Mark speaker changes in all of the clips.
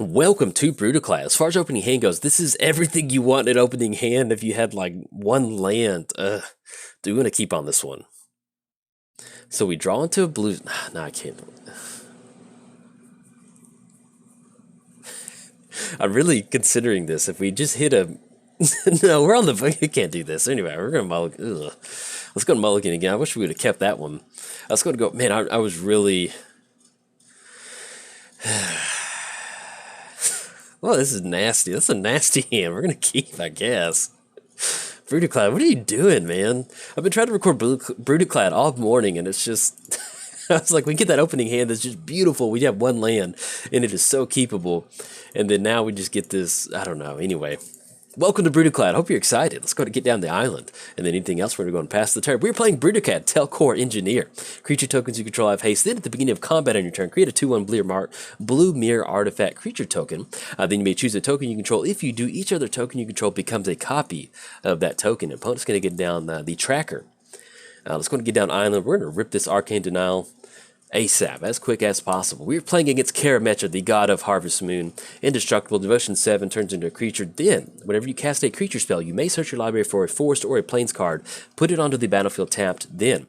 Speaker 1: Welcome to Brudiclad. As far as opening hand goes, this is everything you want in opening hand if you had like one land. Do you want to keep on this one? So we draw into a blue. No, I can't. I'm really considering this. If we just hit a. No, we're on the. You can't do this. Anyway, we're going to mulligan. Let's go to mulligan again. I wish we would have kept that one. I was going to go. Man, I was really. Well, this is nasty. That's a nasty hand. We're going to keep, I guess. Brudiclad, what are you doing, man? I've been trying to record Brudiclad all morning, and it's just... I was like, we get that opening hand that's just beautiful. We have one land, and it is so keepable. And then now we just get this... I don't know. Anyway, welcome to Brudiclad. Hope you're excited. Let's go to get down the island. And then anything else, we're going to go and pass the turn. We're playing Brudiclad, Telchor Engineer. Creature tokens you control have haste. Then at the beginning of combat on your turn, create a 2/1 blue mirror artifact creature token. Then you may choose a token you control. If you do, each other token you control becomes a copy of that token. Opponent's going to get down the tracker. Let's go and get down island. We're going to rip this Arcane Denial ASAP, as quick as possible. We're playing against Karametra, the god of Harvest Moon. Indestructible, Devotion 7 turns into a creature. Then, whenever you cast a creature spell, you may search your library for a forest or a plains card, put it onto the battlefield tapped, then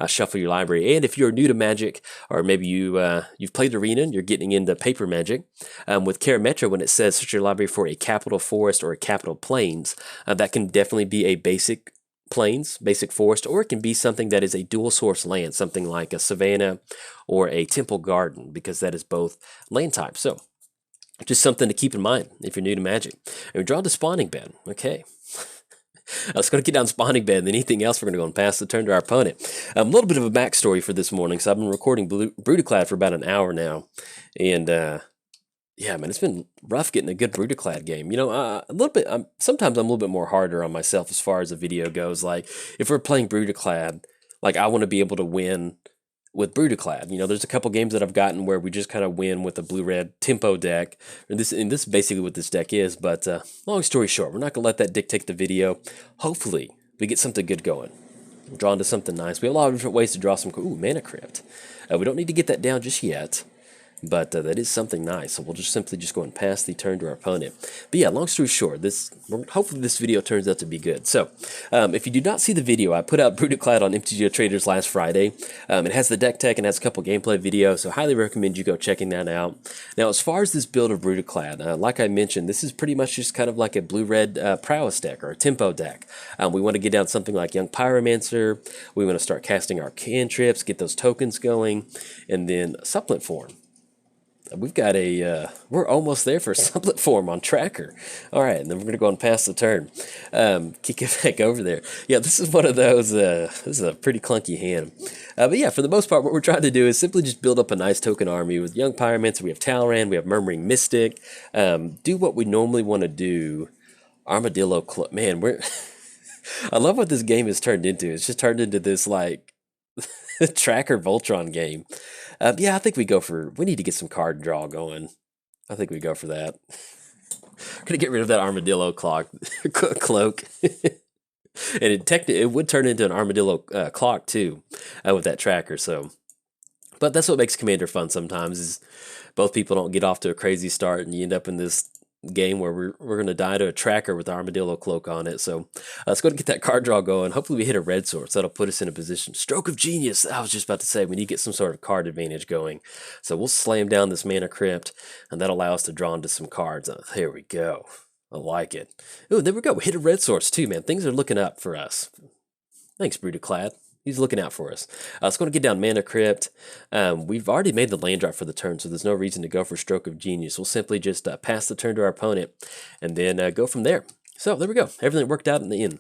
Speaker 1: shuffle your library. And if you're new to Magic, or maybe you've played Arena and you're getting into paper Magic, with Karametra, when it says search your library for a capital forest or a capital plains, that can definitely be a basic plains, basic forest, or it can be something that is a dual source land, something like a savanna or a temple garden, because that is both land types. So just something to keep in mind if you're new to Magic. And we draw the spawning bed. Okay. Let's go to get down spawning bed, and then anything else we're going to go and pass the turn to our opponent. A little bit of a backstory for this morning. So I've been recording Brudiclad for about an hour now, and yeah, man, it's been rough getting a good Brudiclad game. You know, a little bit. Sometimes I'm a little bit more harder on myself as far as the video goes. Like, if we're playing Brudiclad, like I want to be able to win with Brudiclad. You know, there's a couple games that I've gotten where we just kind of win with a blue-red tempo deck. And this is basically what this deck is. But long story short, we're not gonna let that dictate the video. Hopefully, we get something good going. Draw into something nice. We have a lot of different ways to draw some. Ooh, Mana Crypt. We don't need to get that down just yet. But that is something nice, so we'll just simply go and pass the turn to our opponent. But yeah, long story short, hopefully this video turns out to be good. So, if you do not see the video, I put out Brudiclad on MTG Traders last Friday. It has the deck tech and has a couple gameplay videos, so highly recommend you go checking that out. Now, as far as this build of Brudiclad, like I mentioned, this is pretty much just kind of like a blue-red prowess deck or a tempo deck. We want to get down something like Young Pyromancer. We want to start casting our cantrips, get those tokens going, and then supplement form. We've got we're almost there for supplement form on tracker. All right, and then we're going to go and pass the turn. Kick it back over there. Yeah, this is one of those, this is a pretty clunky hand. But yeah, for the most part, what we're trying to do is simply just build up a nice token army with Young Pyromancer. We have Talran, we have Murmuring Mystic. Do what we normally want to do. Armadillo Club. Man, I love what this game has turned into. It's just turned into this, like, tracker Voltron game. Yeah, I think we need to get some card draw going. I think we go for that. We're going to get rid of that armadillo cloak. And it would turn into an armadillo clock too, with that tracker. So, but that's what makes Commander fun sometimes, is both people don't get off to a crazy start and you end up in this game where we're going to die to a tracker with the armadillo cloak on it. So let's go and get that card draw going. Hopefully we hit a red source. That'll put us in a position. Stroke of Genius. I was just about to say, we need to get some sort of card advantage going. So we'll slam down this Mana Crypt, and that'll allow us to draw into some cards. There we go. I like it. Oh, there we go. We hit a red source too, man. Things are looking up for us. Thanks, Brudiclad. He's looking out for us. Let's go to get down Mana Crypt. We've already made the land drop for the turn, so there's no reason to go for Stroke of Genius. We'll simply just pass the turn to our opponent and then go from there. So there we go. Everything worked out in the end.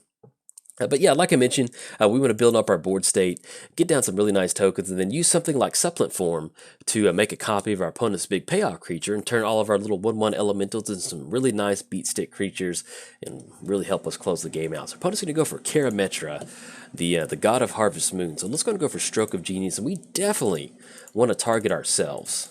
Speaker 1: But yeah, like I mentioned, we want to build up our board state, get down some really nice tokens, and then use something like Supplement Form to make a copy of our opponent's big payoff creature and turn all of our little 1/1 elementals into some really nice beat stick creatures and really help us close the game out. So opponent's going to go for Karametra, the god of Harvest Moon. So let's go for Stroke of Genius, and we definitely want to target ourselves.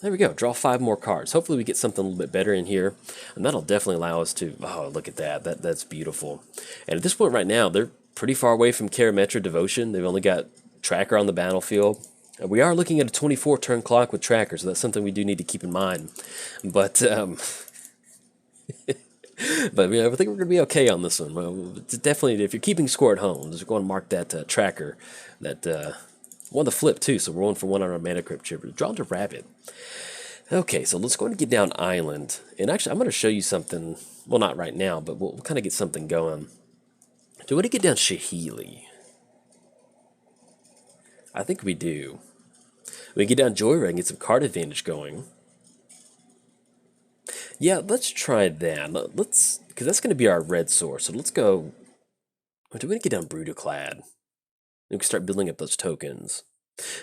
Speaker 1: There we go. Draw 5 more cards. Hopefully we get something a little bit better in here. And that'll definitely allow us to... Oh, look at that. That's beautiful. And at this point right now, they're pretty far away from Karametra Devotion. They've only got Tracker on the battlefield. We are looking at a 24 turn clock with tracker, so that's something we do need to keep in mind. But but yeah, I think we're going to be okay on this one. Well, it's definitely, if you're keeping score at home, just go and mark that tracker. That won the flip too, so we're 1 for 1 on our mana crypt chipper. Drawn to rabbit. Okay, so let's go and get down island. And actually, I'm going to show you something. Well, not right now, but we'll kind of get something going. Do we want to get down Shahili? I think we do. We can get down Joyride and get some card advantage going. Yeah, let's try that. Let's, because that's going to be our red source. So let's go. Do we want to get down Brudiclad? We can start building up those tokens.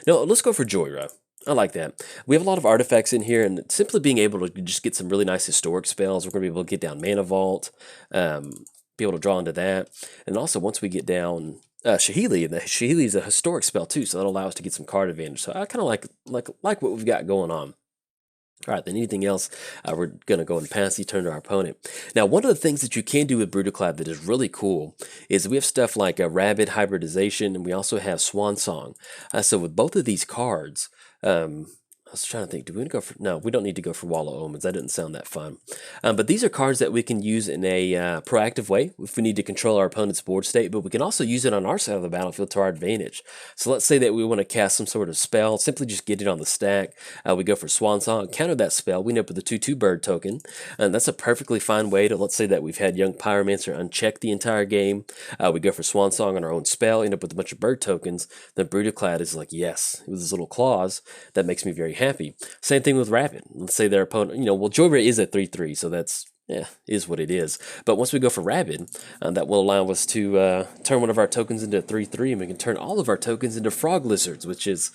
Speaker 1: No, let's go for Joyride. I like that. We have a lot of artifacts in here, and simply being able to just get some really nice historic spells, we're going to be able to get down Mana Vault, be able to draw into that. And also, once we get down Shahili, and the Shahili is a historic spell too, so that'll allow us to get some card advantage. So I kind of like what we've got going on. All right, then anything else, we're going to go and pass the turn to our opponent. Now, one of the things that you can do with Brudiclad that is really cool is we have stuff like a Rabbit Hybridization, and we also have Swan Song. So with both of these cards, I was trying to think, do we want to go for, no, we don't need to go for Wall of Omens. That didn't sound that fun. But these are cards that we can use in a proactive way if we need to control our opponent's board state, but we can also use it on our side of the battlefield to our advantage. So let's say that we want to cast some sort of spell, simply just get it on the stack. We go for Swan Song, counter that spell, we end up with a 2/2 bird token, and that's a perfectly fine way to, let's say that we've had Young Pyromancer unchecked the entire game. We go for Swan Song on our own spell, end up with a bunch of bird tokens. Then Brudiclad is like, yes, with his little claws, that makes me very happy. Same thing with Rabbit. Let's say their opponent, well, Joyride is a 3/3, so that's, is what it is. But once we go for Rabbit, that will allow us to turn one of our tokens into a 3/3, and we can turn all of our tokens into frog lizards, which is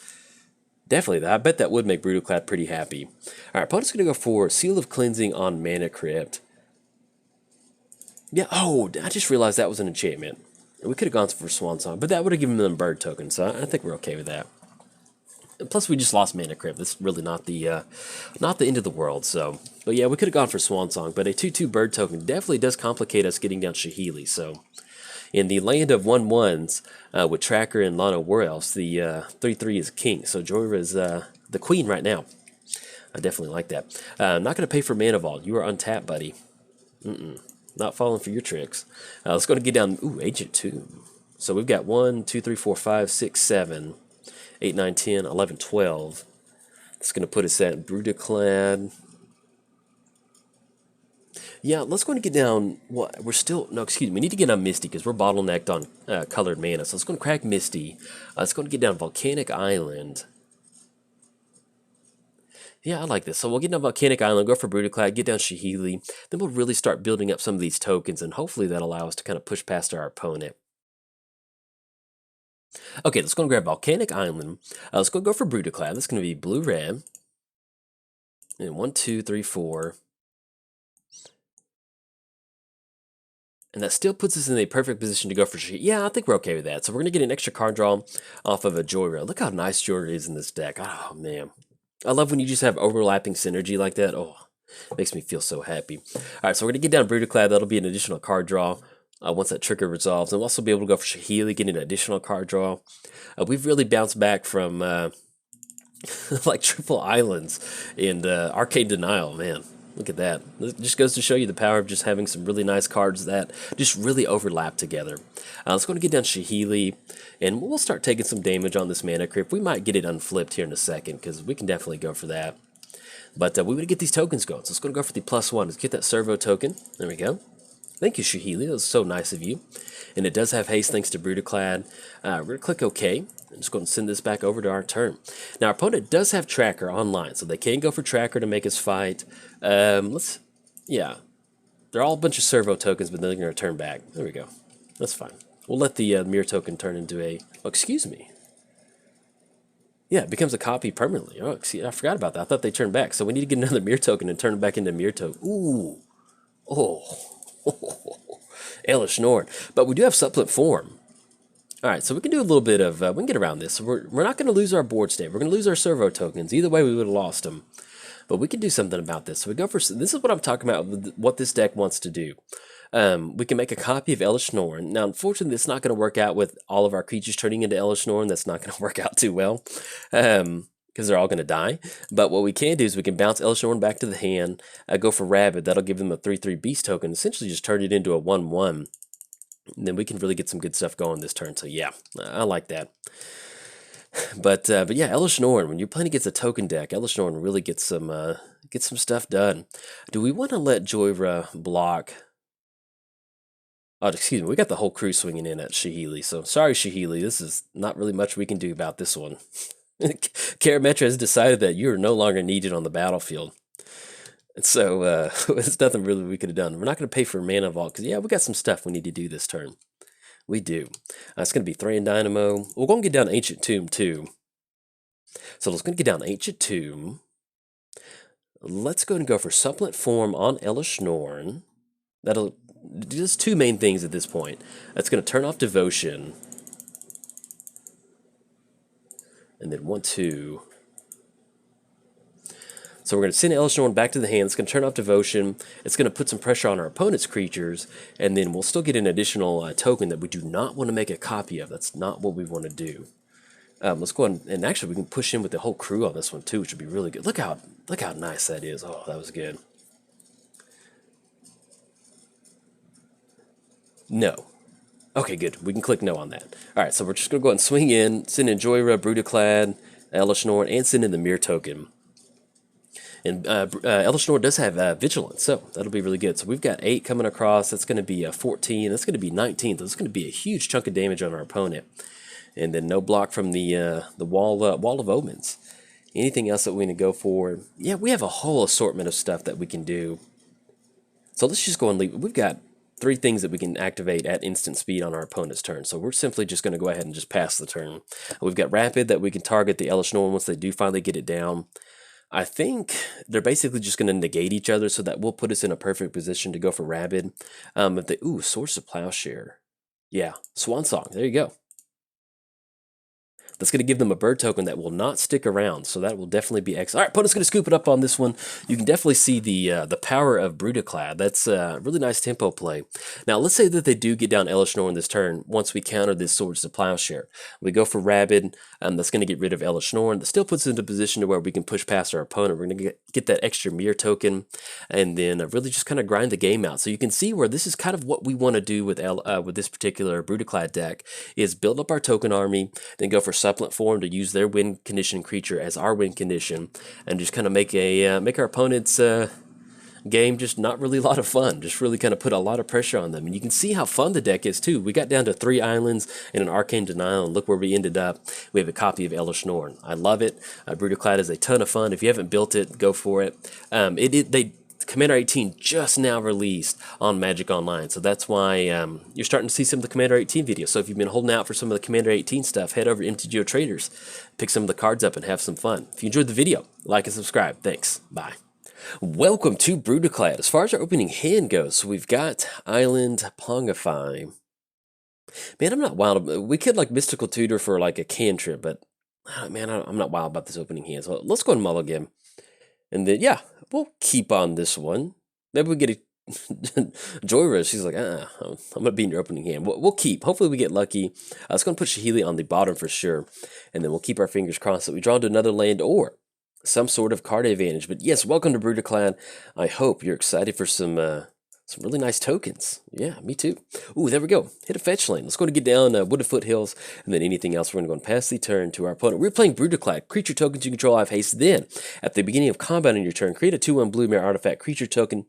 Speaker 1: definitely, I bet that would make Brudiclad pretty happy. All right, opponent's going to go for Seal of Cleansing on Mana Crypt. Yeah, oh, I just realized that was an enchantment. We could have gone for Swan Song, but that would have given them bird tokens, so I think we're okay with that. Plus, we just lost Mana Crypt. That's really not the end of the world. So, but yeah, we could have gone for Swan Song, but a 2/2 bird token definitely does complicate us getting down Shahili. So, in the land of 1/1s with Tracker and Lana Warelse, the 3/3 is king. So Joyride is the queen right now. I definitely like that. I'm not going to pay for Mana Vault. You are untapped, buddy. Not falling for your tricks. Let's go and get down. Ooh, Agent 2. So we've got 1, 2, 3, 4, 5, 6, 7. 8, 9, 10, 11, 12. It's going to put us at Brudiclad. Yeah, let's go and get down. What we're still, no, excuse me. We need to get on Misty because we're bottlenecked on colored mana. So let's go and crack Misty. Let's go and get down Volcanic Island. Yeah, I like this. So we'll get down Volcanic Island, go for Brudiclad, get down Shahili. Then we'll really start building up some of these tokens, and hopefully that'll allow us to kind of push past our opponent. Okay, let's go and grab Volcanic Island. Let's go for Brudiclad. That's going to be blue-red. And 1, 2, 3, 4. And that still puts us in a perfect position to go for Shahili. Yeah, I think we're okay with that. So we're going to get an extra card draw off of a Joyride. Look how nice Joyride is in this deck. Oh, man. I love when you just have overlapping synergy like that. Oh, it makes me feel so happy. All right, so we're going to get down Brudiclad. That'll be an additional card draw. Once that trigger resolves, and we'll also be able to go for Shahili, getting an additional card draw. We've really bounced back from like triple islands and Arcade Denial, man. Look at that. It just goes to show you the power of just having some really nice cards that just really overlap together. Let's go and get down Shahili, and we'll start taking some damage on this Mana Crypt. We might get it unflipped here in a second, because we can definitely go for that. But we would get these tokens going, so let's go for the +1. Let's get that servo token. There we go. Thank you, Shahili. That was so nice of you. And it does have haste thanks to Brudiclad. We're going to click OK. I'm just going to send this back over to our turn. Now, our opponent does have Tracker online, so they can go for Tracker to make us fight. Yeah. They're all a bunch of servo tokens, but they're going to turn back. There we go. That's fine. We'll let the mirror token turn into a... Oh, excuse me. Yeah, it becomes a copy permanently. Oh, see, I forgot about that. I thought they turned back. So we need to get another mirror token and turn it back into a mirror token. Ooh. Oh. Elish Nord. But we do have supplement form. All right, so we can do a little bit of, we can get around this. So we're not going to lose our board state. We're going to lose our servo tokens. Either way, we would have lost them. But we can do something about this. So we go for, this is what I'm talking about, what this deck wants to do. We can make a copy of Elish Norn. Now, unfortunately, it's not going to work out with all of our creatures turning into Elish Norn. That's not going to work out too well, because they're all going to die. But what we can do is we can bounce Elish Norn back to the hand, go for Rabid. That'll give them a 3/3 Beast token, essentially just turn it into a 1/1. And then we can really get some good stuff going this turn. So yeah, I like that. But yeah, Elish Norn, when you're playing against a token deck, Elish Norn really gets some stuff done. Do we want to let Joyra block? Oh, excuse me, we got the whole crew swinging in at Shahili. So sorry, Shahili, this is not really much we can do about this one. Karametra has decided that you are no longer needed on the battlefield. And so there's nothing really we could have done. We're not going to pay for Mana Vault because, yeah, we got some stuff we need to do this turn. We do. It's going to be Thray and Dynamo. We're going to get down Ancient Tomb, too. So let's go get down Ancient Tomb. Let's go and go for Supplement Form on Elish Norn. That'll just two main things at this point. That's going to turn off Devotion. And then 1/2. So we're going to send Elish Norn back to the hand. It's going to turn off Devotion. It's going to put some pressure on our opponent's creatures. And then we'll still get an additional token that we do not want to make a copy of. That's not what we want to do. Let's go ahead and actually we can push in with the whole crew on this one too, which would be really good. Look how nice that is. Oh, that was good. No. Okay, good. We can click no on that. All right, so we're just going to go ahead and swing in, send in Joyra, Brudiclad, Elish Norn, and send in the Mirror token. And Elish Norn does have Vigilance, so that'll be really good. So we've got 8 coming across. That's going to be 14. That's going to be 19. That's going to be a huge chunk of damage on our opponent. And then no block from the wall of Omens. Anything else that we need to go for? Yeah, we have a whole assortment of stuff that we can do. So let's just go and leave. We've got 3 things that we can activate at instant speed on our opponent's turn. So we're simply just going to go ahead and just pass the turn. We've got Rapid that we can target the Elish Norn once they do finally get it down. I think they're basically just going to negate each other, so that will put us in a perfect position to go for Rabid. If they, Source of Plowshare. Yeah, Swan Song. There you go. That's going to give them a bird token that will not stick around, so that will definitely be excellent. All right, opponent's going to scoop it up on this one. You can definitely see the power of Brudiclad. That's a really nice tempo play. Now, let's say that they do get down Elish Norn this turn. Once we counter this Swords to Plowshare, we go for Rabid. That's going to get rid of Elish Norn. That still puts us into a position to where we can push past our opponent. We're going to get that extra Mirror token, and then really just kind of grind the game out. So you can see where this is kind of what we want to do with this particular Brudiclad deck, is build up our token army, then go for Supplement Form to use their win condition creature as our win condition, and just kind of make our opponent's game just not really a lot of fun. Just really kind of put a lot of pressure on them. And you can see how fun the deck is too. We got down to 3 islands and an Arcane Denial, and look where we ended up. We have a copy of Elish Norn. I love it. Brudiclad is a ton of fun. If you haven't built it, go for it. Commander 18 just now released on Magic Online, so that's why you're starting to see some of the Commander 18 videos. So if you've been holding out for some of the Commander 18 stuff, head over to MTGO Traders, pick some of the cards up, and have some fun. If you enjoyed the video, like and subscribe. Thanks. Bye. Welcome to Brudiclad. As far as our opening hand goes, so we've got Island Pongify. Man, I'm not wild. We could like Mystical Tutor for like a cantrip, but man, I'm not wild about this opening hand. So let's go and mulligan. And then, yeah, we'll keep on this one. Maybe we get a Joyra. She's like, I'm going to be in your opening hand. We'll keep. Hopefully we get lucky. It's going to put Shahili on the bottom for sure. And then we'll keep our fingers crossed that we draw into another land or some sort of card advantage. But yes, welcome to Brudiclad. I hope you're excited for some really nice tokens. Yeah, me too. Ooh, there we go. Hit a fetch lane. Let's go and get down Wooded Foothills, and then anything else, we're going to go and pass the turn to our opponent. We're playing Brudiclad. Creature tokens you control have haste. Then, at the beginning of combat on your turn, create a 2/1 blue mirror artifact creature token.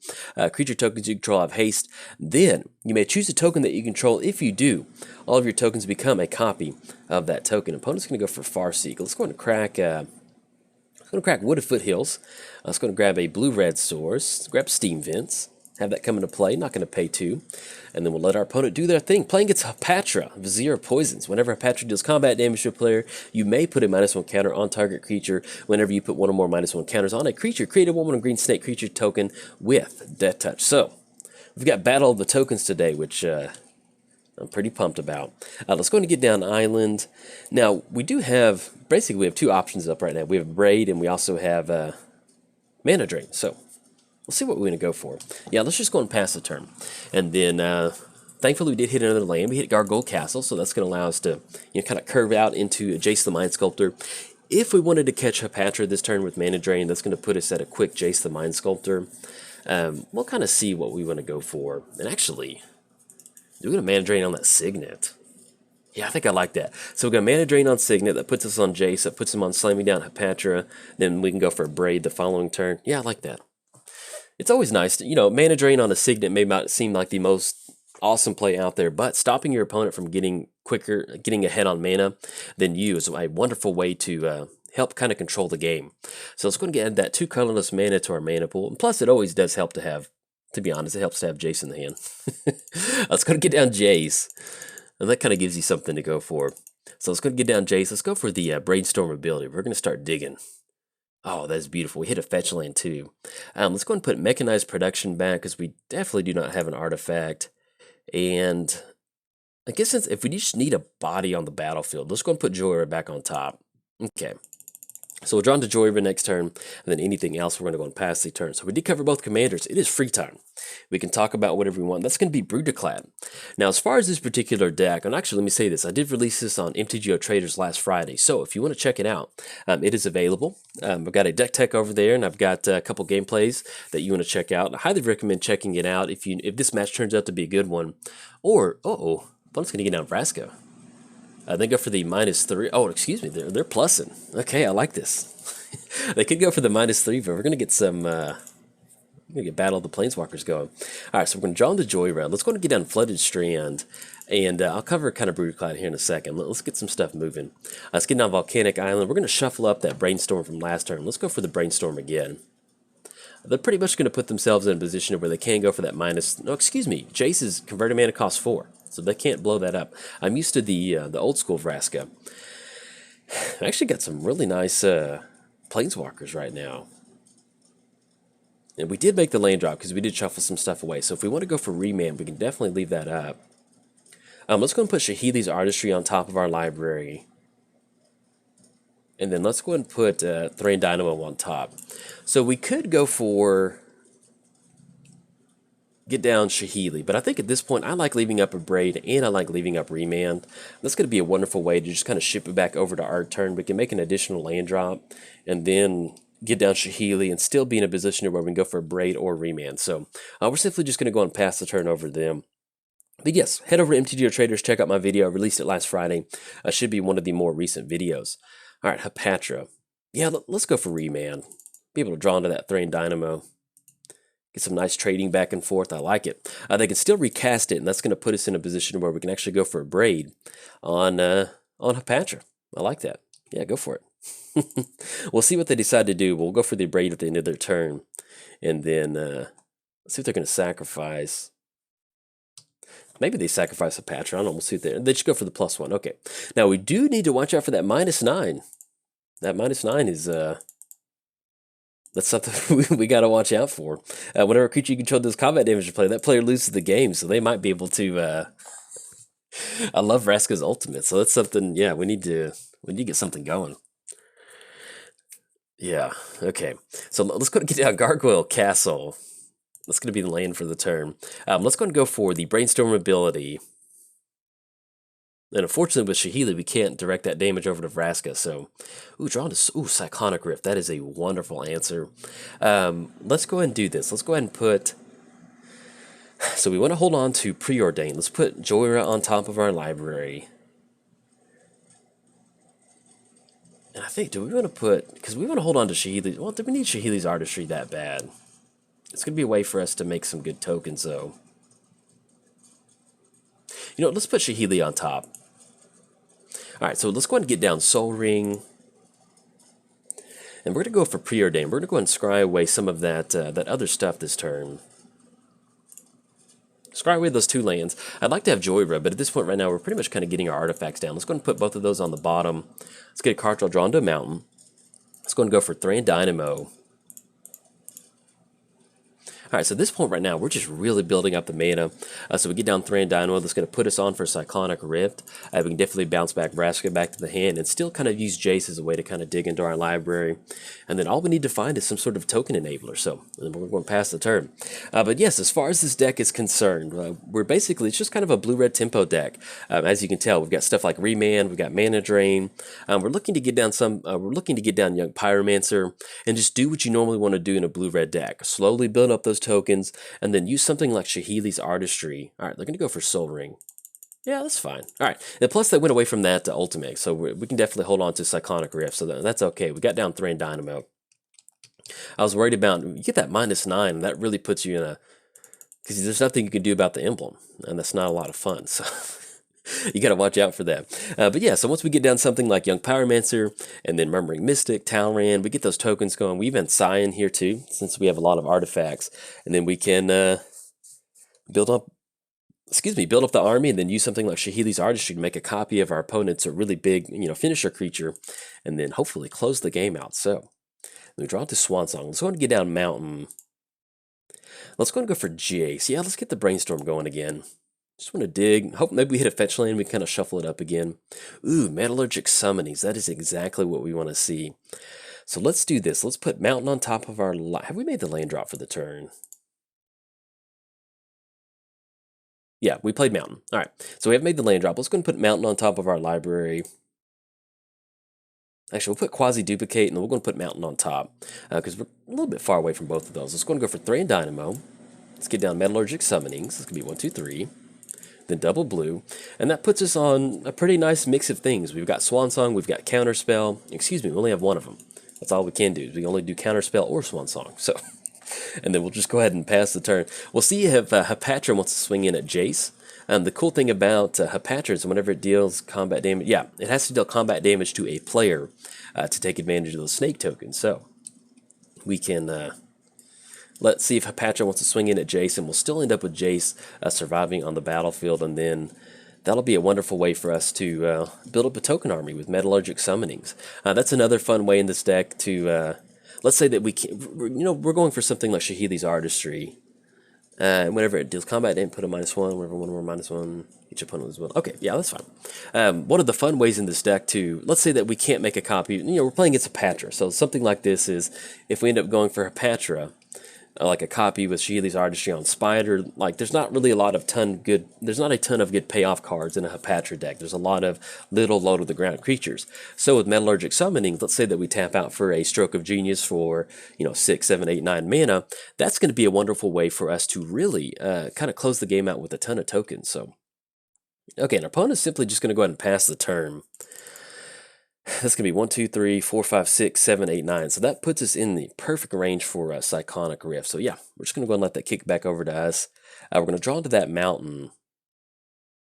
Speaker 1: Creature tokens you control have haste. Then, you may choose a token that you control. If you do, all of your tokens become a copy of that token. Opponent's going to go for Farseek. Let's go and crack... Wooded Foothills. Let's go and grab a blue-red source. Grab Steam Vents. Have that come into play, not going to pay 2. And then we'll let our opponent do their thing. Playing against Hapatra, Vizier of Poisons. Whenever Hapatra deals combat damage to a player, you may put a -1 counter on target creature. Whenever you put 1 or more -1 counters on a creature, create a 1/1 green snake creature token with Death Touch. So, we've got Battle of the Tokens today, which I'm pretty pumped about. Let's go and get down Island. Now, we do have, basically we have 2 options up right now. We have Braid and we also have Mana Drain. So, We'll see what we're going to go for. Yeah, let's just go and pass the turn. And then, thankfully, we did hit another land. We hit Gargoyle Castle, so that's going to allow us to, kind of curve out into Jace the Mind Sculptor. If we wanted to catch Hapatra this turn with Mana Drain, that's going to put us at a quick Jace the Mind Sculptor. We'll kind of see what we want to go for. And actually, we're going to Mana Drain on that Signet. Yeah, I think I like that. So we're going to Mana Drain on Signet. That puts us on Jace. That puts him on Slamming Down Hapatra. Then we can go for a Braid the following turn. Yeah, I like that. It's always nice to, Mana Drain on a Signet may not seem like the most awesome play out there, but stopping your opponent from getting ahead on mana than you is a wonderful way to help kind of control the game. So let's go and add that 2 colorless mana to our mana pool. And plus, it always does help to have, to be honest, it helps to have Jace in the hand. Let's go and get down Jace. And that kind of gives you something to go for. So let's go and get down Jace. Let's go for the Brainstorm ability. We're going to start digging. Oh, that's beautiful. We hit a fetch land too. Let's go and put Mechanized Production back because we definitely do not have an artifact. And I guess if we just need a body on the battlefield, let's go and put Joyra back on top. Okay. So we'll draw into Joyra next turn, and then anything else we're going to go and pass the turn. So we did cover both commanders. It is free time. We can talk about whatever we want. That's going to be Brudiclad. Now, as far as this particular deck, and actually let me say this, I did release this on MTGO Traders last Friday. So if you want to check it out, it is available. I've got a deck tech over there, and I've got a couple gameplays that you want to check out. I highly recommend checking it out if this match turns out to be a good one. Or, opponent's going to get down Vraska. They go for the -3. Oh, excuse me, they're plussing. Okay, I like this. They could go for the -3, but we're going to get some... we're going to get Battle of the Planeswalkers going. All right, so we're going to draw into Joyride. Let's go and get down Flooded Strand, and I'll cover kind of Brudiclad here in a second. Let's get some stuff moving. Let's get down Volcanic Island. We're going to shuffle up that Brainstorm from last turn. Let's go for the Brainstorm again. They're pretty much going to put themselves in a position where they can go for that No, excuse me. Jace's converted mana costs 4. So they can't blow that up. I'm used to the old school Vraska. I actually got some really nice Planeswalkers right now. And we did make the land drop because we did shuffle some stuff away. So if we want to go for Remand, we can definitely leave that up. Let's go and put Shahili's Artistry on top of our library. And then let's go and put Thrain Dynamo on top. So we could go for... get down Shahili, but I think at this point I like leaving up a Braid and I like leaving up Remand. That's going to be a wonderful way to just kind of ship it back over to our turn. We can make an additional land drop and then get down Shahili and still be in a position where we can go for a Braid or Remand. So we're simply just going to go and pass the turn over to them. But yes, head over to MTGO Traders, check out my video. I released it last Friday. Should be one of the more recent videos. All right, Hapatra. Yeah, let's go for Remand. Be able to draw into that Thrain Dynamo. Get some nice trading back and forth. I like it. They can still recast it, and that's going to put us in a position where we can actually go for a Braid on Hapatra. I like that. Yeah, go for it. We'll see what they decide to do. We'll go for the Braid at the end of their turn, and then let's see what they're going to sacrifice. Maybe they sacrifice Hapatra. I don't know. We'll see what they just go for the +1. Okay. Now, we do need to watch out for that -9. That -9 is... that's something we got to watch out for. Whenever a creature you control does combat damage to play, that player loses the game, so they might be able to... I love Vraska's ultimate, so that's something, yeah, we need to get something going. Yeah, okay. So let's go and get down Gargoyle Castle. That's going to be the land for the turn. Let's go and go for the Brainstorm ability. And unfortunately with Shahili, we can't direct that damage over to Vraska, so... drawn to... Cyclonic Rift. That is a wonderful answer. Let's go ahead and do this. Let's go ahead and put... So we want to hold on to Preordain. Let's put Joyra on top of our library. And I think, do we want to put... Because we want to hold on to Shahili... Well, do we need Shahili's Artistry that bad? It's going to be a way for us to make some good tokens, though. You know, let's put Shahili on top. All right, so let's go ahead and get down Soul Ring. And we're going to go for Preordain. We're going to go ahead and scry away some of that that other stuff this turn. Scry away those 2 lands. I'd like to have Joyra, but at this point right now, we're pretty much kind of getting our artifacts down. Let's go ahead and put both of those on the bottom. Let's get a card draw drawn to a mountain. Let's go ahead and go for Thrain Dynamo. All right, so at this point right now, we're just really building up the mana. So we get down Thran Dynamo, that's going to put us on for Cyclonic Rift. We can definitely bounce back Vraska back to the hand and still kind of use Jace as a way to kind of dig into our library. And then all we need to find is some sort of token enabler. So we're going to pass the turn. But yes, as far as this deck is concerned, we're basically, it's just kind of a blue-red tempo deck. As you can tell, we've got stuff like Remand, we've got Mana Drain. We're looking to get down Young Pyromancer and just do what you normally want to do in a blue-red deck. Slowly build up those tokens, and then use something like Shahili's Artistry. All right, they're going to go for Soul Ring. Yeah, that's fine. All right, and plus they went away from that to Ultimate, so we can definitely hold on to Cyclonic Rift, so that's okay. We got down Thran Dynamo. I was worried about, you get that -9, and that really puts you in a, because there's nothing you can do about the emblem, and that's not a lot of fun, so you got to watch out for that. But yeah, so once we get down something like Young Pyromancer, and then Murmuring Mystic, Talran, we get those tokens going. We even Scion here too, since we have a lot of artifacts, and then we can build up the army, and then use something like Shahili's Artistry to make a copy of our opponent's a really big, finisher creature, and then hopefully close the game out. So we draw to Swan Song. Let's go and get down Mountain. Let's go and go for Jace. Yeah, let's get the Brainstorm going again. Just want to dig. Hope maybe we hit a fetch land. We kind of shuffle it up again. Ooh, Metallurgic Summonings. That is exactly what we want to see. So let's do this. Let's put Mountain on top of our... Have we made the land drop for the turn? Yeah, we played Mountain. All right, so we have made the land drop. Let's go and put Mountain on top of our library. Actually, we'll put Quasi-Duplicate, and then we're going to put Mountain on top, because we're a little bit far away from both of those. Let's go and go for Thran Dynamo. Let's get down Metallurgic Summonings. This could be 1, 2, 3. Then double blue, and that puts us on a pretty nice mix of things. We've got Swan Song, we've got Counterspell. Excuse me, we only have one of them. That's all we can do. We only do Counterspell or Swan Song. So, and then we'll just go ahead and pass the turn. We'll see if Hapatra wants to swing in at Jace. The cool thing about Hapatra is whenever it deals combat damage, it has to deal combat damage to a player to take advantage of those snake tokens. So we can... let's see if Hapatra wants to swing in at Jace, and we'll still end up with Jace surviving on the battlefield, and then that'll be a wonderful way for us to build up a token army with Metallurgic Summonings. That's another fun way in this deck to, let's say that we're going for something like Shahili's Artistry. Whenever it deals combat damage, put a -1, whenever one more -1, each opponent as well. Okay, yeah, that's fine. One of the fun ways in this deck to, let's say that we can't make a copy, we're playing against Hapatra, so something like this is, if we end up going for Hapatra, like a copy with Shahili's Artistry on Spider, like there's not really there's not a ton of good payoff cards in a Hapatra deck. There's a lot of little low to the ground creatures. So with Metallurgic Summoning, let's say that we tap out for a Stroke of Genius for 6, 7, 8, 9 mana. That's going to be a wonderful way for us to really kind of close the game out with a ton of tokens. So okay, and our opponent's simply just going to go ahead and pass the turn. That's going to be 1, 2, 3, 4, 5, 6, 7, 8, 9. So that puts us in the perfect range for Cyclonic Rift. So yeah, we're just going to go and let that kick back over to us. We're going to draw into that Mountain.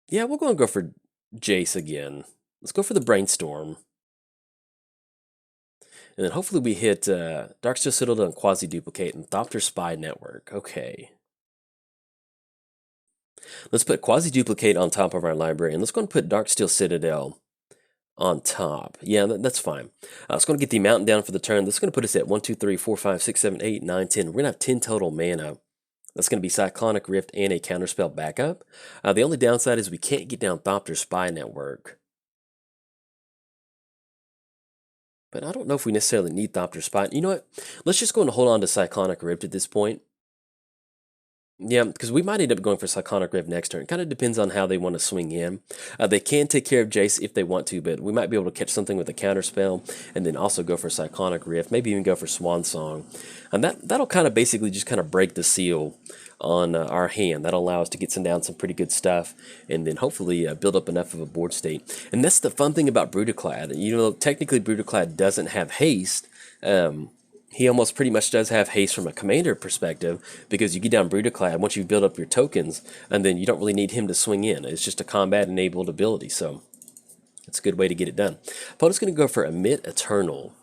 Speaker 1: Yeah, we're going to go for Jace again. Let's go for the Brainstorm. And then hopefully we hit Darksteel Citadel and Quasi-Duplicate and Thopter Spy Network. Okay. Let's put Quasi-Duplicate on top of our library, and let's go and put Darksteel Citadel on top. Yeah, that's fine. It's going to get the Mountain down for the turn. That's going to put us at 1, 2, 3, 4, 5, 6, 7, 8, 9, 10. We're going to have 10 total mana. That's going to be Cyclonic Rift and a Counterspell backup. The only downside is we can't get down Thopter Spy Network. But I don't know if we necessarily need Thopter Spy. You know what? Let's just go and hold on to Cyclonic Rift at this point. Yeah, because we might end up going for Cyclonic Rift next turn. It kind of depends on how they want to swing in. They can take care of Jace if they want to, but we might be able to catch something with a Counterspell and then also go for Cyclonic Rift, maybe even go for Swan Song. And that'll kind of basically just kind of break the seal on our hand. That'll allow us to get down some pretty good stuff and then hopefully build up enough of a board state. And that's the fun thing about Brudiclad. Technically Brudiclad doesn't have haste. He almost pretty much does have haste from a commander perspective because you get down Brudiclad once you build up your tokens, and then you don't really need him to swing in. It's just a combat-enabled ability, so it's a good way to get it done. Opponent's going to go for Emit Eternal.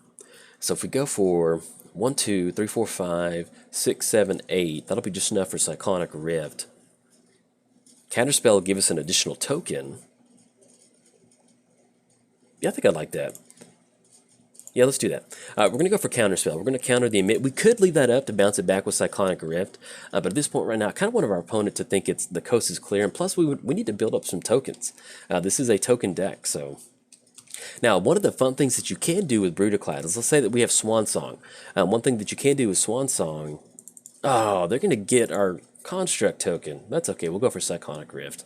Speaker 1: So if we go for 1, 2, 3, 4, 5, 6, 7, 8, that'll be just enough for Cyclonic Rift. Counterspell will give us an additional token. Yeah, I think I like that. Yeah, let's do that. We're going to go for Counterspell. We're going to counter the Emit. We could leave that up to bounce it back with Cyclonic Rift, but at this point right now, I kind of want our opponent to think the coast is clear, and plus we need to build up some tokens. This is a token deck, so... Now, one of the fun things that you can do with Brudiclad is, let's say that we have Swan Song. One thing that you can do with Swan Song... Oh, they're going to get our Construct token. That's okay, we'll go for Cyclonic Rift.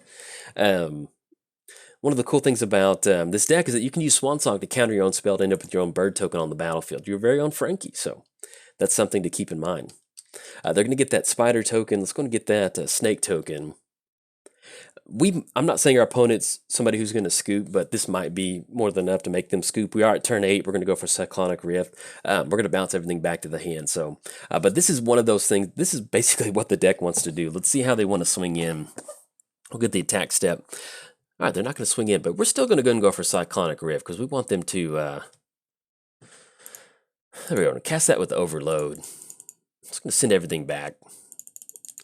Speaker 1: One of the cool things about this deck is that you can use Swan Song to counter your own spell to end up with your own bird token on the battlefield. Your very own Frankie, so that's something to keep in mind. They're going to get that spider token. Let's go and get that snake token. I'm not saying our opponent's somebody who's going to scoop, but this might be more than enough to make them scoop. We are at turn 8. We're going to go for Cyclonic Rift. We're going to bounce everything back to the hand. So, but this is one of those things. This is basically what the deck wants to do. Let's see how they want to swing in. We'll get the attack step. All right, they're not going to swing in, but we're still going to go and go for Cyclonic Rift because we want them to, there we go, cast that with Overload. Just going to send everything back.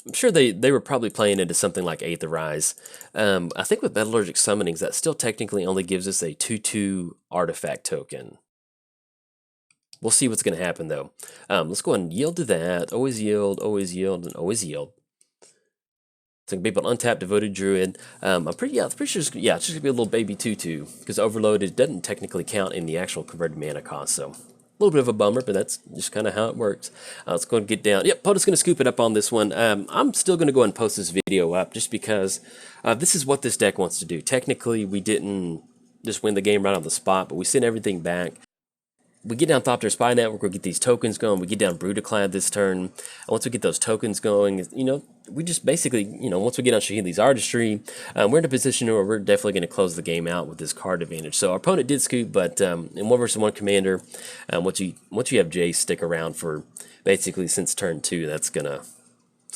Speaker 1: I'm sure they were probably playing into something like Aetherize. I think with Metallurgic Summonings, that still technically only gives us a 2/2 artifact token. We'll see what's going to happen, though. Let's go ahead and yield to that. Always yield, and always yield. It's going to be able to untap Devoted Druid. I'm pretty sure it's just going to be a little baby 2/2, because Overloaded doesn't technically count in the actual converted mana cost, so... A little bit of a bummer, but that's just kind of how it works. Let's go and get down. Yep, Poto's going to scoop it up on this one. I'm still going to go and post this video up just because this is what this deck wants to do. Technically, we didn't just win the game right on the spot, but we sent everything back. We get down Thopter Spy Network, we'll get these tokens going. We get down Brudiclad this turn. And once we get those tokens going, we just basically, once we get on Shahidli's Artistry, we're in a position where we're definitely going to close the game out with this card advantage. So our opponent did scoop, but in 1v1 commander, once you have Jace stick around for basically since turn 2, it's gonna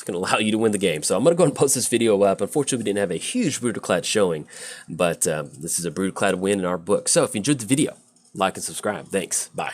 Speaker 1: allow you to win the game. So I'm going to go and post this video up. Unfortunately, we didn't have a huge Brudiclad showing, but this is a Brudiclad win in our book. So if you enjoyed the video, like and subscribe. Thanks. Bye.